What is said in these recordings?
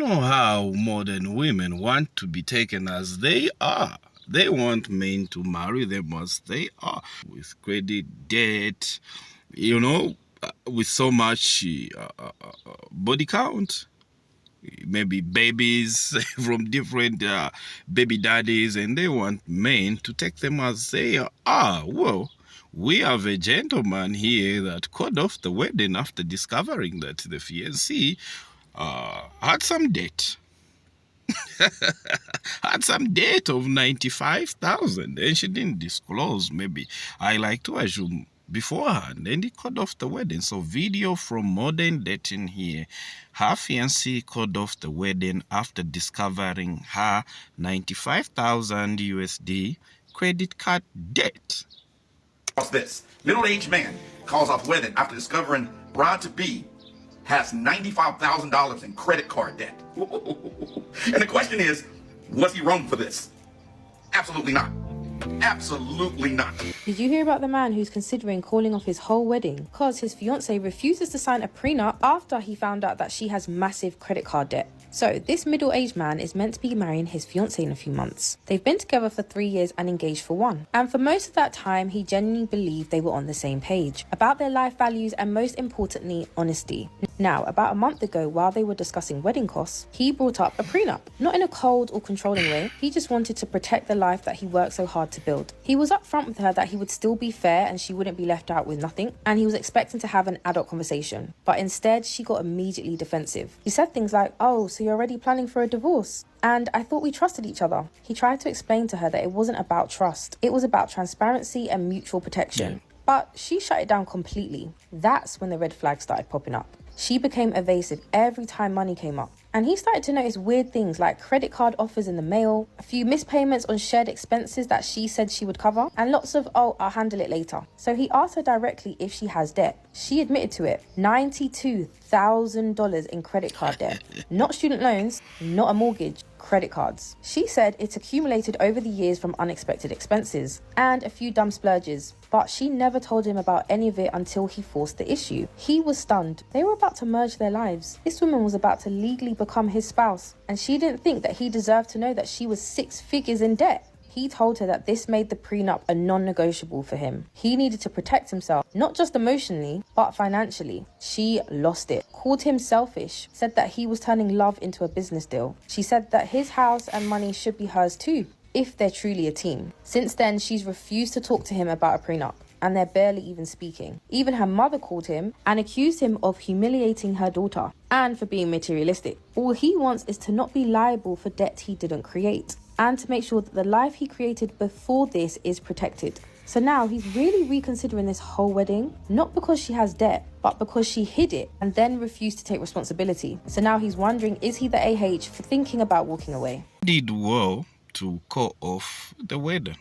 Know how modern women want to be taken as they are. They want men to marry them as they are, with credit, debt, with so much body count, maybe babies from different baby daddies, and they want men to take them as they are. Well, we have a gentleman here that called off the wedding after discovering that the fiancé had some debt. Had some debt of 95,000, and she didn't disclose. Maybe I like to assume beforehand, and he called off the wedding. So video from modern dating here. Her fiancé called off the wedding after discovering her 95,000 USD credit card debt. What's this? Middle-aged man calls off wedding after discovering bride-to-be has $95,000 in credit card debt. And the question is, was he wrong for this? Absolutely not. Absolutely not. Did you hear about the man who's considering calling off his whole wedding because his fiancée refuses to sign a prenup after he found out that she has massive credit card debt? So this middle-aged man is meant to be marrying his fiancée in a few months. They've been together for 3 years and engaged for 1. And for most of that time, he genuinely believed they were on the same page about their life values and, most importantly, honesty. Now, about a month ago, while they were discussing wedding costs, he brought up a prenup. Not in a cold or controlling way, he just wanted to protect the life that he worked so hard to build. He was upfront with her that he would still be fair and she wouldn't be left out with nothing, and he was expecting to have an adult conversation. But instead, she got immediately defensive. He said things like, "Oh, so you're already planning for a divorce? And I thought we trusted each other." He tried to explain to her that it wasn't about trust. It was about transparency and mutual protection. But she shut it down completely. That's when the red flags started popping up. She became evasive every time money came up. And he started to notice weird things like credit card offers in the mail, a few mispayments on shared expenses that she said she would cover, and lots of, "Oh, I'll handle it later." So he asked her directly if she has debt. She admitted to it. $92,000 in credit card debt. Not student loans, not a mortgage, credit cards. She said it's accumulated over the years from unexpected expenses and a few dumb splurges, but she never told him about any of it until he forced the issue. He was stunned. They were about to merge their lives. This woman was about to legally become his spouse, and she didn't think that he deserved to know that she was 6 figures in debt. He told her that this made the prenup a non-negotiable for him. He needed to protect himself, not just emotionally, but financially. She lost it, called him selfish, said that he was turning love into a business deal. She said that his house and money should be hers too, if they're truly a team. Since then, she's refused to talk to him about a prenup, and they're barely even speaking. Even her mother called him and accused him of humiliating her daughter and for being materialistic. All he wants is to not be liable for debt he didn't create, and to make sure that the life he created before this is protected. So now he's really reconsidering this whole wedding, not because she has debt, but because she hid it and then refused to take responsibility. So now he's wondering, is he the AH for thinking about walking away? Did well to call off the wedding.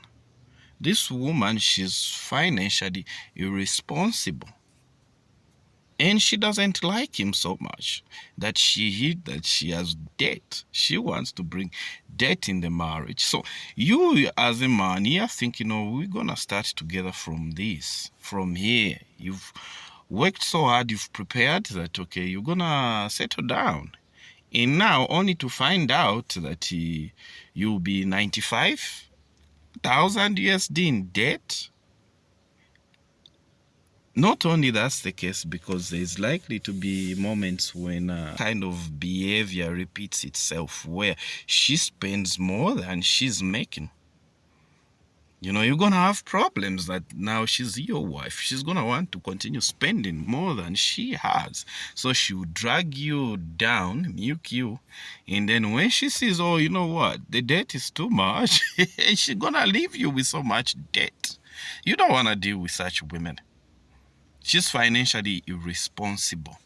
This woman, she's financially irresponsible. And she doesn't like him so much that she hid that she has debt. She wants to bring debt in the marriage. So you as a man, you're thinking, "Oh, we're going to start together from this, from here." You've worked so hard, you've prepared that, okay, you're going to settle down. And now only to find out that you'll be 95,000 USD in debt. Not only that's the case, because there's likely to be moments when kind of behavior repeats itself where she spends more than she's making. You're going to have problems that now she's your wife. She's going to want to continue spending more than she has. So she'll drag you down, milk you. And then when she sees, "Oh, you know what, the debt is too much," she's going to leave you with so much debt. You don't want to deal with such women. She's financially irresponsible.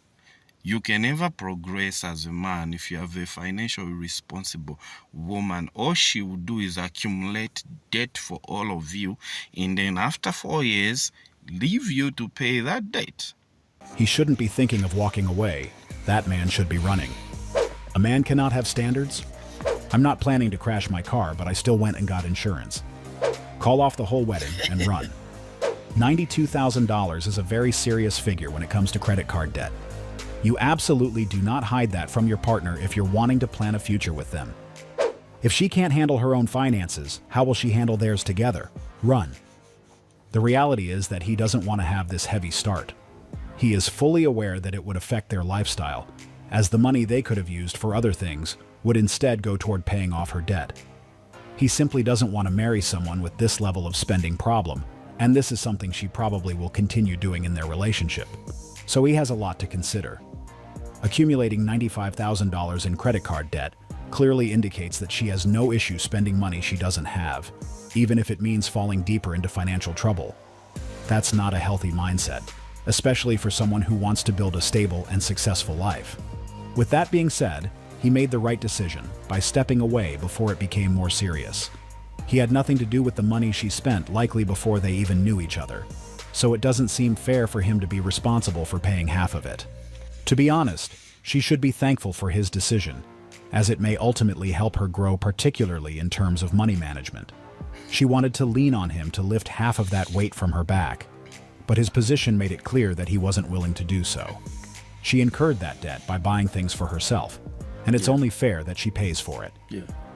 You can never progress as a man if you have a financially irresponsible woman. All she will do is accumulate debt for all of you, and then after 4 years, leave you to pay that debt. He shouldn't be thinking of walking away. That man should be running. A man cannot have standards. I'm not planning to crash my car, but I still went and got insurance. Call off the whole wedding and run. $92,000 is a very serious figure when it comes to credit card debt. You absolutely do not hide that from your partner if you're wanting to plan a future with them. If she can't handle her own finances, how will she handle theirs together? Run. The reality is that he doesn't want to have this heavy start. He is fully aware that it would affect their lifestyle, as the money they could have used for other things would instead go toward paying off her debt. He simply doesn't want to marry someone with this level of spending problem, and this is something she probably will continue doing in their relationship. So he has a lot to consider. Accumulating $95,000 in credit card debt clearly indicates that she has no issue spending money she doesn't have, even if it means falling deeper into financial trouble. That's not a healthy mindset, especially for someone who wants to build a stable and successful life. With that being said, he made the right decision by stepping away before it became more serious. He had nothing to do with the money she spent, likely before they even knew each other, so it doesn't seem fair for him to be responsible for paying half of it. To be honest, she should be thankful for his decision, as it may ultimately help her grow, particularly in terms of money management. She wanted to lean on him to lift half of that weight from her back, but his position made it clear that he wasn't willing to do so. She incurred that debt by buying things for herself, and it's only fair that she pays for it.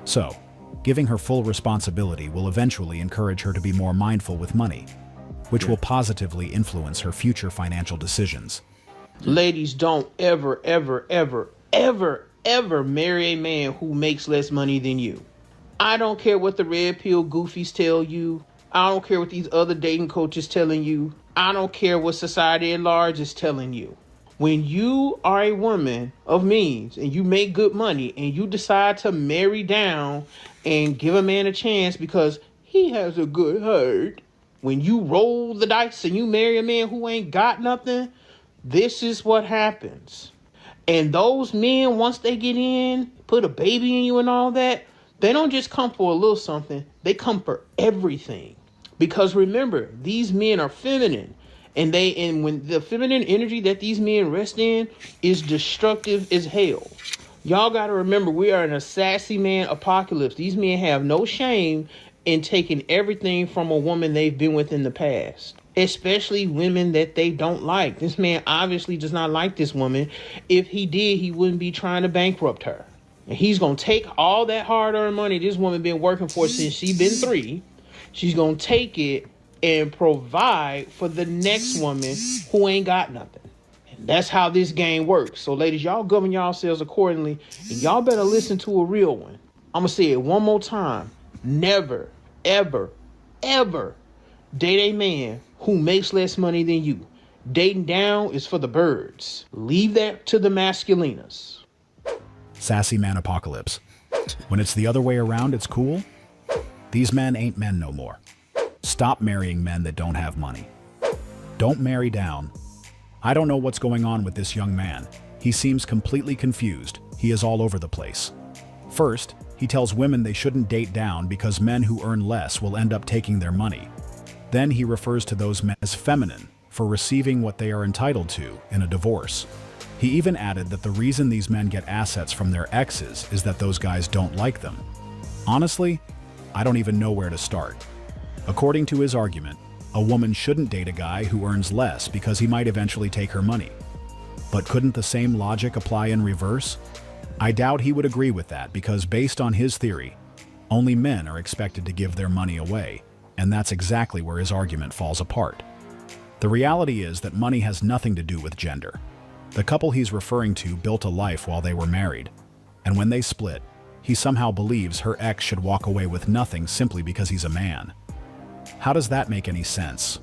So, giving her full responsibility will eventually encourage her to be more mindful with money, which will positively influence her future financial decisions. Ladies, don't ever, ever, ever, ever, ever marry a man who makes less money than you. I don't care what the red pill goofies tell you. I don't care what these other dating coaches telling you. I don't care what society at large is telling you. When you are a woman of means and you make good money and you decide to marry down and give a man a chance because he has a good heart, when you roll the dice and you marry a man who ain't got nothing, this is what happens. And those men, once they get in, put a baby in you and all that, they don't just come for a little something. They come for everything. Because remember, these men are feminine. And when the feminine energy that these men rest in is destructive as hell. Y'all got to remember, we are in a sassy man apocalypse. These men have no shame in taking everything from a woman they've been with in the past. Especially women that they don't like. This man obviously does not like this woman. If he did, he wouldn't be trying to bankrupt her. And he's going to take all that hard-earned money this woman been working for since she been 3. She's going to take it and provide for the next woman who ain't got nothing. And that's how this game works. So ladies, y'all govern yourselves accordingly, and y'all better listen to a real one. I'm going to say it one more time. Never, ever, ever date a man who makes less money than you. Dating down is for the birds. Leave that to the masculinas. Sassy man apocalypse. When it's the other way around, it's cool. These men ain't men no more. Stop marrying men that don't have money. Don't marry down. I don't know what's going on with this young man. He seems completely confused. He is all over the place. First, he tells women they shouldn't date down because men who earn less will end up taking their money. Then he refers to those men as feminine for receiving what they are entitled to in a divorce. He even added that the reason these men get assets from their exes is that those guys don't like them. Honestly, I don't even know where to start. According to his argument, a woman shouldn't date a guy who earns less because he might eventually take her money. But couldn't the same logic apply in reverse? I doubt he would agree with that because based on his theory, only men are expected to give their money away, and that's exactly where his argument falls apart. The reality is that money has nothing to do with gender. The couple he's referring to built a life while they were married, and when they split, he somehow believes her ex should walk away with nothing simply because he's a man. How does that make any sense?